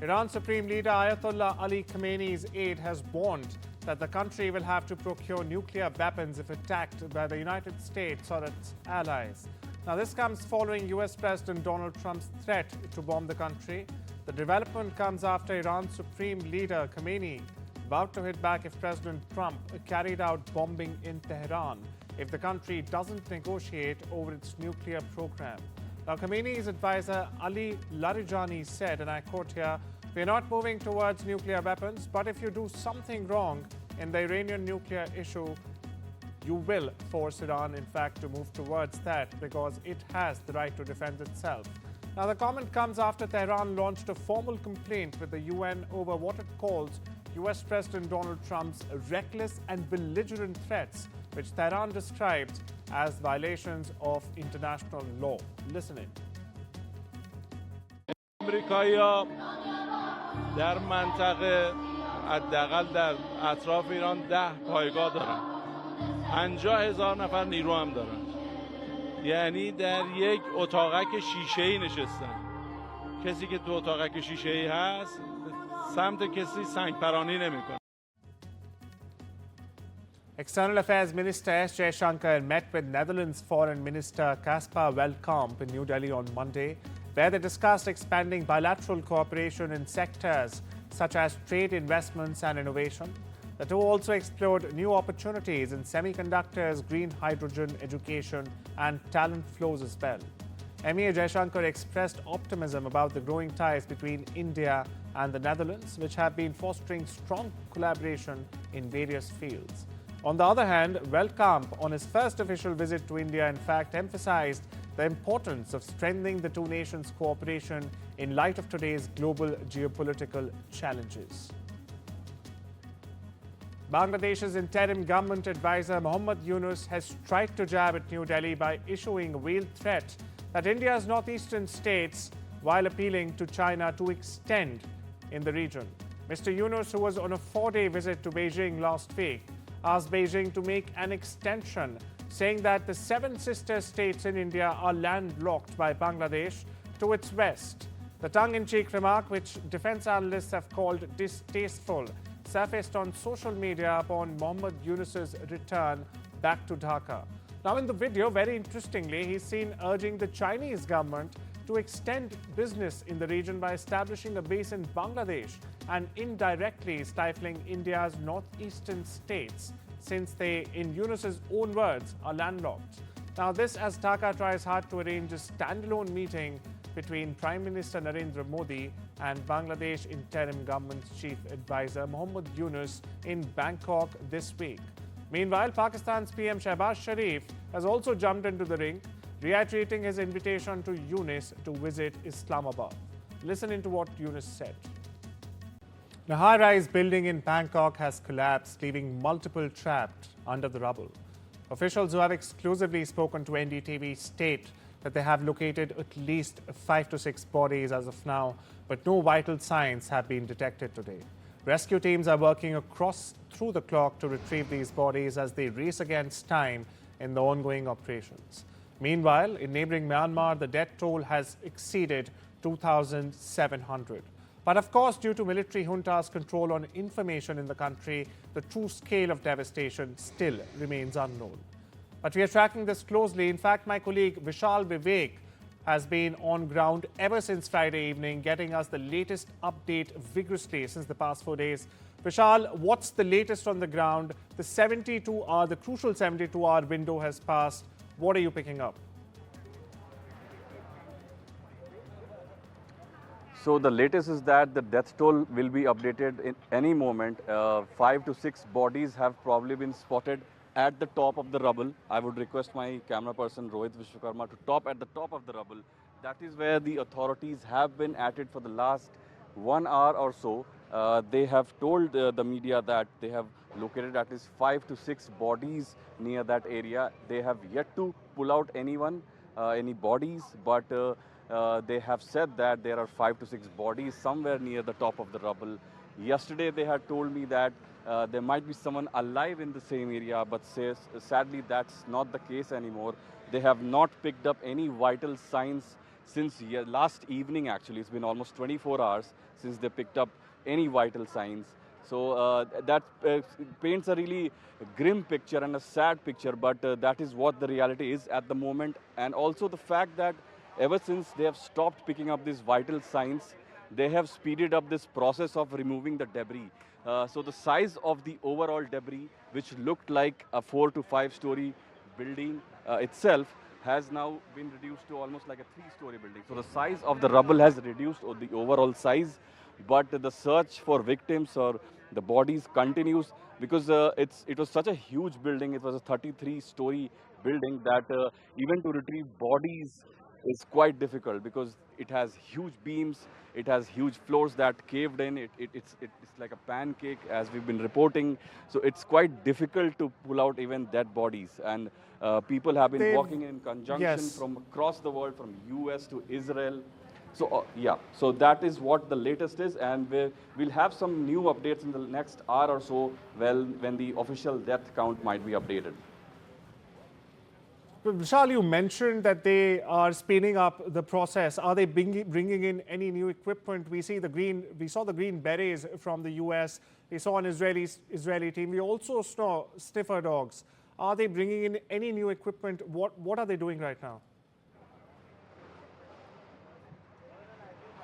Iran Supreme Leader Ayatollah Ali Khamenei's aide has warned that the country will have to procure nuclear weapons if attacked by the United States or its allies. Now, this comes following US President Donald Trump's threat to bomb the country. The development comes after Iran's Supreme Leader Khamenei vowed to hit back if President Trump carried out bombing in Tehran if the country doesn't negotiate over its nuclear program. Now, Khamenei's advisor Ali Larijani said, and I quote here, "We're not moving towards nuclear weapons, but if you do something wrong in the Iranian nuclear issue, you will force Iran, in fact, to move towards that because it has the right to defend itself." Now, the comment comes after Tehran launched a formal complaint with the UN over what it calls US President Donald Trump's reckless and belligerent threats, which Tehran described as violations of international law. Listen in. آمریکایی‌ها در منطقه حداقل در اطراف ایران 10 پایگاه دارن. 50,000 نفر نیرو هم دارن. یعنی در یک اتاقک شیشه‌ای نشستن. کسی که تو اتاقک شیشه‌ای هست سمت کسی سنگپرانی نمی‌کنه. External Affairs Minister S. Jaishankar met with Netherlands Foreign Minister Caspar Welkamp in New Delhi on Monday, where they discussed expanding bilateral cooperation in sectors such as trade, investments and innovation. The two also explored new opportunities in semiconductors, green hydrogen, education and talent flows as well. MEA Jaishankar expressed optimism about the growing ties between India and the Netherlands, which have been fostering strong collaboration in various fields. On the other hand, Welkamp, on his first official visit to India, in fact, emphasized the importance of strengthening the two nations' cooperation in light of today's global geopolitical challenges. Bangladesh's interim government advisor Mohammad Yunus has tried to jab at New Delhi by issuing a veiled threat that India's northeastern states, while appealing to China to extend in the region. Mr. Yunus, who was on a 4-day visit to Beijing last week, asked Beijing to make an extension, saying that the 7 sister states in India are landlocked by Bangladesh to its west. The tongue-in-cheek remark, which defense analysts have called distasteful, surfaced on social media upon Mohammad Yunus's return back to Dhaka. Now, in the video, very interestingly, he's seen urging the Chinese government to extend business in the region by establishing a base in Bangladesh and indirectly stifling India's northeastern states, since they, in Yunus's own words, are landlocked. Now, this as Dhaka tries hard to arrange a standalone meeting between Prime Minister Narendra Modi and Bangladesh interim government's chief advisor Mohammad Yunus in Bangkok this week. Meanwhile, Pakistan's PM Shehbaz Sharif has also jumped into the ring, reiterating his invitation to Yunus to visit Islamabad. Listen into what Yunus said. The high-rise building in Bangkok has collapsed, leaving multiple trapped under the rubble. Officials who have exclusively spoken to NDTV state that they have located at least 5 to 6 bodies as of now, but no vital signs have been detected today. Rescue teams are working through the clock to retrieve these bodies as they race against time in the ongoing operations. Meanwhile, in neighboring Myanmar, the death toll has exceeded 2,700. But of course, due to military junta's control on information in the country, the true scale of devastation still remains unknown. But we are tracking this closely. In fact, my colleague Vishal Vivek has been on ground ever since Friday evening, getting us the latest update vigorously since the past 4 days. Vishal, what's the latest on the ground? The crucial 72-hour window has passed. What are you picking up? So the latest is that the death toll will be updated in any moment. 5 to 6 bodies have probably been spotted at the top of the rubble. I would request my camera person Rohit Vishwakarma to top at the top of the rubble. That is where the authorities have been at it for the last 1 hour or so. They have told the media that they have located at least 5 to 6 bodies near that area. They have yet to pull out any bodies, but they have said that there are 5 to 6 bodies somewhere near the top of the rubble. Yesterday they had told me that there might be someone alive in the same area, but sadly that's not the case anymore. They have not picked up any vital signs since last evening actually. It's been almost 24 hours since they picked up any vital signs. So that paints a really grim picture and a sad picture, but that is what the reality is at the moment. And also the fact that ever since they have stopped picking up these vital signs, they have speeded up this process of removing the debris. So the size of the overall debris, which looked like a 4 to 5 story building itself, has now been reduced to almost like a 3-story building. So the size of the rubble has reduced, or the overall size, but the search for victims or the bodies continues, because it was such a huge building. It was a 33-story building that even to retrieve bodies is quite difficult, because it has huge beams, it has huge floors that caved in, it's like a pancake, as we've been reporting. So it's quite difficult to pull out even dead bodies. And people have been walking in conjunction Yes. from across the world, from US to Israel. So yeah, so that is what the latest is, and we'll have some new updates in the next hour or so, when the official death count might be updated. But Vishal, you mentioned that they are speeding up the process. Are they bringing in any new equipment? We saw the green berets from the US. We saw an Israeli team. We also saw sniffer dogs. Are they bringing in any new equipment? What are they doing right now?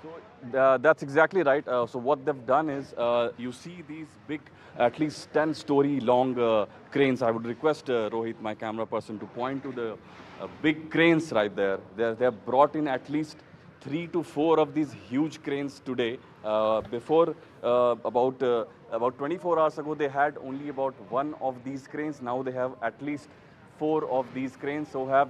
So that's exactly right. So what they've done is, you see these big, at least 10-story long cranes. I would request Rohit, my camera person, to point to the big cranes right there. They've brought in at least 3 to 4 of these huge cranes today. Before, about 24 hours ago, they had only about 1 of these cranes. Now they have at least 4 of these cranes. So have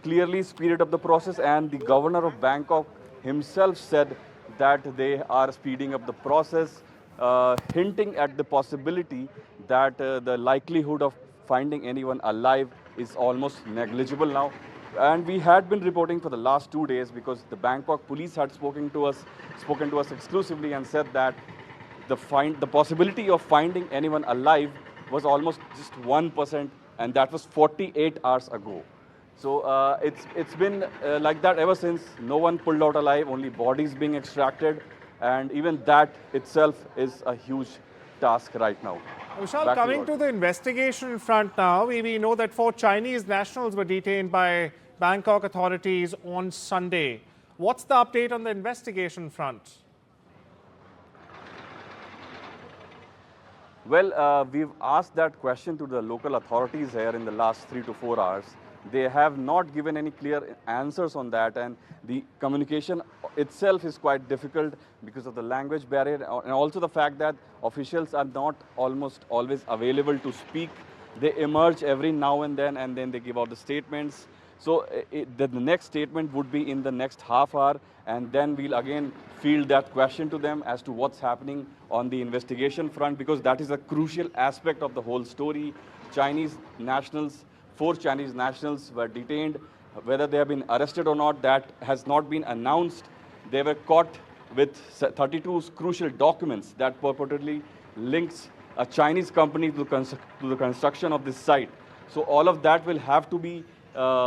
clearly speeded up the process, and the governor of Bangkok himself said that they are speeding up the process, hinting at the possibility that the likelihood of finding anyone alive is almost negligible now. And we had been reporting for the last 2 days, because the Bangkok police had spoken to us exclusively, and said that the possibility of finding anyone alive was almost just 1%, and that was 48 hours ago. So it's been like that ever since. No one pulled out alive, only bodies being extracted. And even that itself is a huge task right now. Vishal, coming to the investigation front now, we know that 4 Chinese nationals were detained by Bangkok authorities on Sunday. What's the update on the investigation front? Well, we've asked that question to the local authorities here in the last 3 to 4 hours. They have not given any clear answers on that, and the communication itself is quite difficult because of the language barrier, and also the fact that officials are not almost always available to speak. They emerge every now and then they give out the statements. So the next statement would be in the next half hour, and then we'll again field that question to them as to what's happening on the investigation front, because that is a crucial aspect of the whole story. 4 Chinese nationals were detained. Whether they have been arrested or not, that has not been announced. They were caught with 32 crucial documents that purportedly links a Chinese company to the construction of this site. So all of that will have to be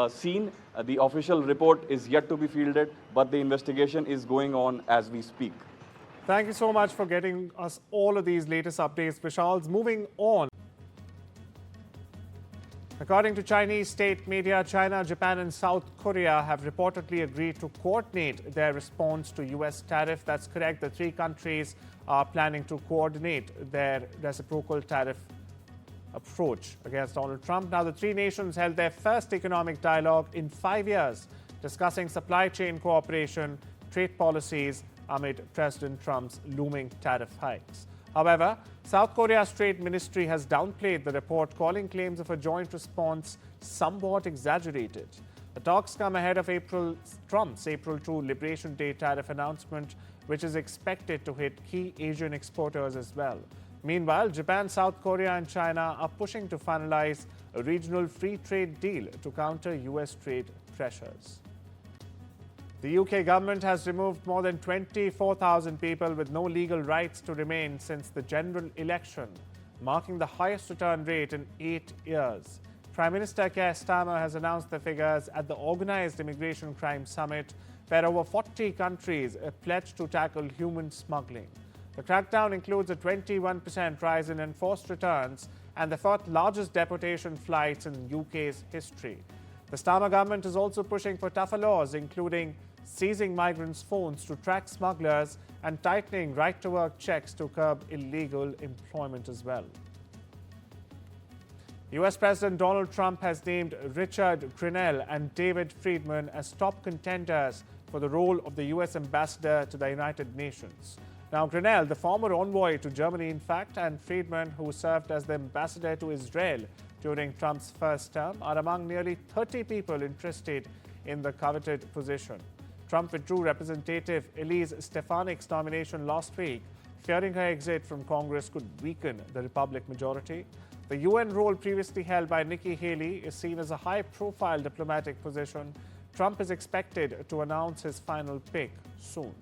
seen. The official report is yet to be fielded, but the investigation is going on as we speak. Thank you so much for getting us all of these latest updates, Vishal. Moving on. According to Chinese state media, China, Japan and South Korea have reportedly agreed to coordinate their response to US tariff. That's correct. The 3 countries are planning to coordinate their reciprocal tariff approach against Donald Trump. Now, the 3 nations held their first economic dialogue in 5 years, discussing supply chain cooperation, trade policies amid President Trump's looming tariff hikes. However, South Korea's Trade Ministry has downplayed the report, calling claims of a joint response somewhat exaggerated. The talks come ahead of Trump's April 2 Liberation Day tariff announcement, which is expected to hit key Asian exporters as well. Meanwhile, Japan, South Korea and China are pushing to finalize a regional free trade deal to counter US trade pressures. The UK government has removed more than 24,000 people with no legal rights to remain since the general election, marking the highest return rate in 8 years. Prime Minister Keir Starmer has announced the figures at the Organised Immigration Crime Summit. where over 40 countries pledged to tackle human smuggling. The crackdown includes a 21% rise in enforced returns and the fourth largest deportation flights in UK's history. The Starmer government is also pushing for tougher laws, including seizing migrants' phones to track smugglers and tightening right-to-work checks to curb illegal employment as well. US President Donald Trump has named Richard Grenell and David Friedman as top contenders for the role of the US ambassador to the United Nations. Now, Grenell, the former envoy to Germany, in fact, and Friedman, who served as the ambassador to Israel during Trump's first term, are among nearly 30 people interested in the coveted position. Trump withdrew Representative Elise Stefanik's nomination last week, fearing her exit from Congress could weaken the Republican majority. The UN role previously held by Nikki Haley is seen as a high-profile diplomatic position. Trump is expected to announce his final pick soon.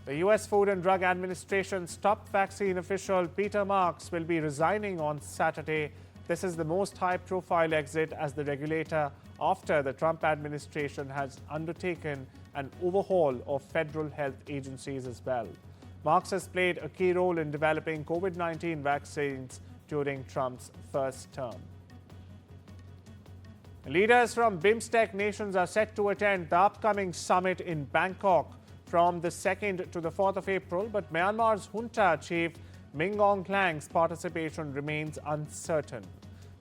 The U.S. Food and Drug Administration's top vaccine official, Peter Marks, will be resigning on Saturday. This is the most high-profile exit as the regulator after the Trump administration has undertaken an overhaul of federal health agencies as well. Marks has played a key role in developing COVID-19 vaccines during Trump's first term. Leaders from BIMSTEC nations are set to attend the upcoming summit in Bangkok from the 2nd to the 4th of April, but Myanmar's junta chief Min Aung Hlaing's participation remains uncertain.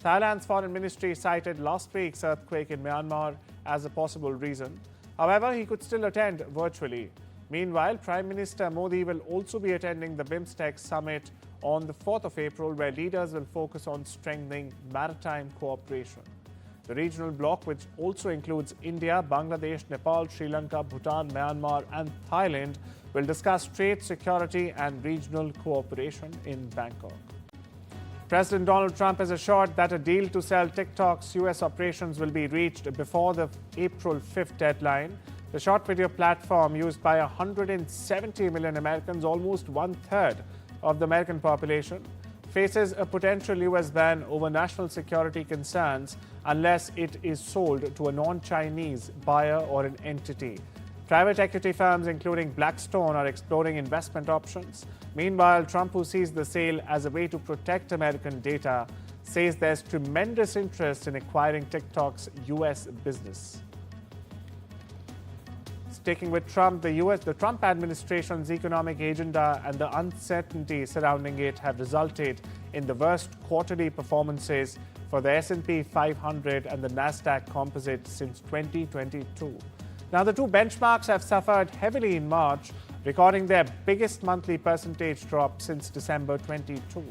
Thailand's foreign ministry cited last week's earthquake in Myanmar as a possible reason. However, he could still attend virtually. Meanwhile, Prime Minister Modi will also be attending the BIMSTEC summit on the 4th of April, where leaders will focus on strengthening maritime cooperation. The regional bloc, which also includes India, Bangladesh, Nepal, Sri Lanka, Bhutan, Myanmar and Thailand, will discuss trade, security and regional cooperation in Bangkok. President Donald Trump has assured that a deal to sell TikTok's US operations will be reached before the April 5th deadline. The short video platform, used by 170 million Americans, almost one-third of the American population, faces a potential US ban over national security concerns unless it is sold to a non-Chinese buyer or an entity. Private equity firms, including Blackstone, are exploring investment options. Meanwhile, Trump, who sees the sale as a way to protect American data, says there's tremendous interest in acquiring TikTok's US business. Sticking with Trump, the Trump administration's economic agenda and the uncertainty surrounding it have resulted in the worst quarterly performances for the S&P 500 and the Nasdaq Composite since 2022. Now, the two benchmarks have suffered heavily in March, recording their biggest monthly percentage drop since December 22.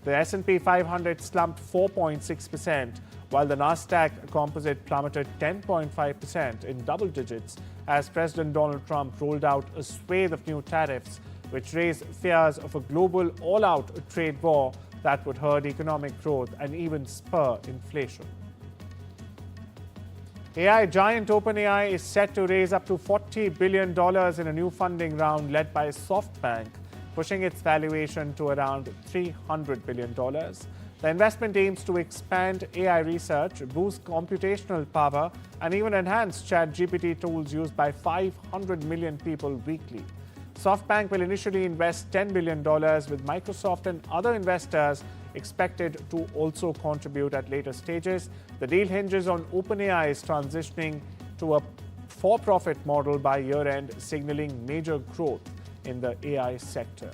The S&P 500 slumped 4.6%, while the Nasdaq Composite plummeted 10.5% in double digits as President Donald Trump rolled out a swathe of new tariffs, which raised fears of a global all-out trade war that would hurt economic growth and even spur inflation. AI giant OpenAI is set to raise up to $40 billion in a new funding round led by SoftBank, pushing its valuation to around $300 billion. The investment aims to expand AI research, boost computational power, and even enhance ChatGPT tools used by 500 million people weekly. SoftBank will initially invest $10 billion, with Microsoft and other investors expected to also contribute at later stages. The deal hinges on OpenAI's transitioning to a for-profit model by year-end, signaling major growth in the AI sector.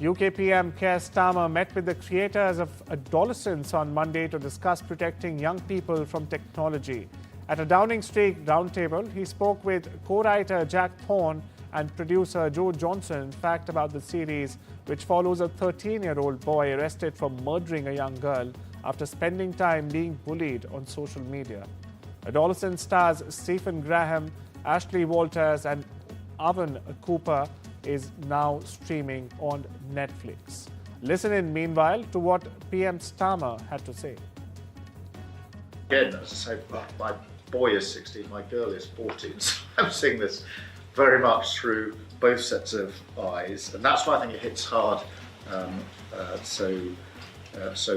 UK PM Keir Starmer met with the creators of Adolescence on Monday to discuss protecting young people from technology. At a Downing Street roundtable, he spoke with co-writer Jack Thorne and producer Joe Johnson, in fact, about the series, which follows a 13-year-old boy arrested for murdering a young girl after spending time being bullied on social media. Adolescence stars Stephen Graham, Ashley Walters and Owen Cooper is now streaming on Netflix. Listen in, meanwhile, to what PM Starmer had to say. Again, as I say, my boy is 16, my girl is 14, so I'm seeing this very much through both sets of eyes, and that's why I think it hits hard so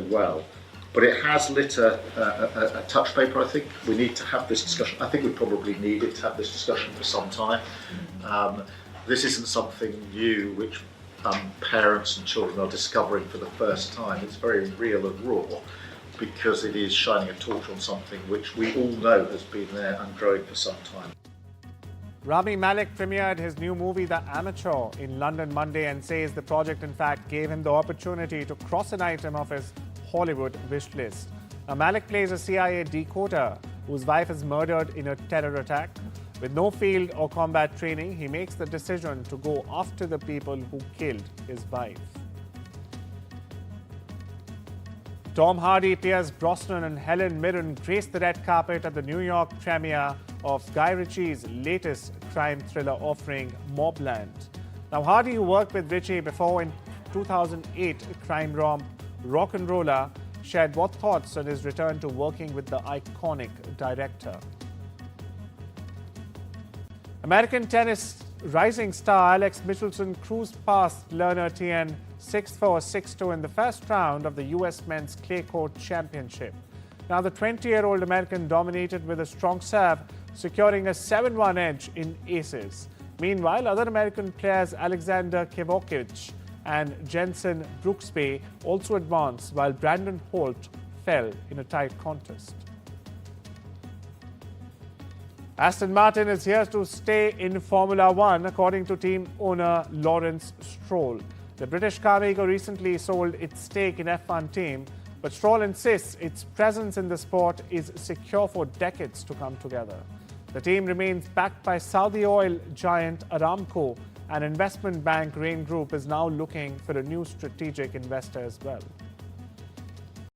well. But it has lit a touch paper, I think. We need to have this discussion. I think we probably needed to have this discussion for some time. This isn't something new which parents and children are discovering for the first time. It's very real and raw because it is shining a torch on something which we all know has been there and growing for some time. Rami Malek premiered his new movie The Amateur in London Monday and says the project in fact gave him the opportunity to cross an item of his Hollywood wish list. Now, Malek plays a CIA decoder whose wife is murdered in a terror attack. With no field or combat training, he makes the decision to go after the people who killed his wife. Tom Hardy, Pierce Brosnan and Helen Mirren graced the red carpet at the New York premiere of Guy Ritchie's latest crime thriller offering, Mobland. Now, Hardy, who worked with Ritchie before in 2008 crime romp Rock and Roller, shared what thoughts on his return to working with the iconic director. American tennis rising star Alex Michelson cruised past Lerner Tien 6-4, 6-2 in the first round of the US Men's Clay Court Championship. Now, the 20-year-old American dominated with a strong serve, securing a 7-1 edge in aces. Meanwhile, other American players Alexander Kevokic and Jensen Brooksby also advanced, while Brandon Holt fell in a tight contest. Aston Martin is here to stay in Formula One, according to team owner Lawrence Stroll. The British carmaker recently sold its stake in F1 team, but Stroll insists its presence in the sport is secure for decades to come together. The team remains backed by Saudi oil giant Aramco, and investment bank Rain Group is now looking for a new strategic investor as well.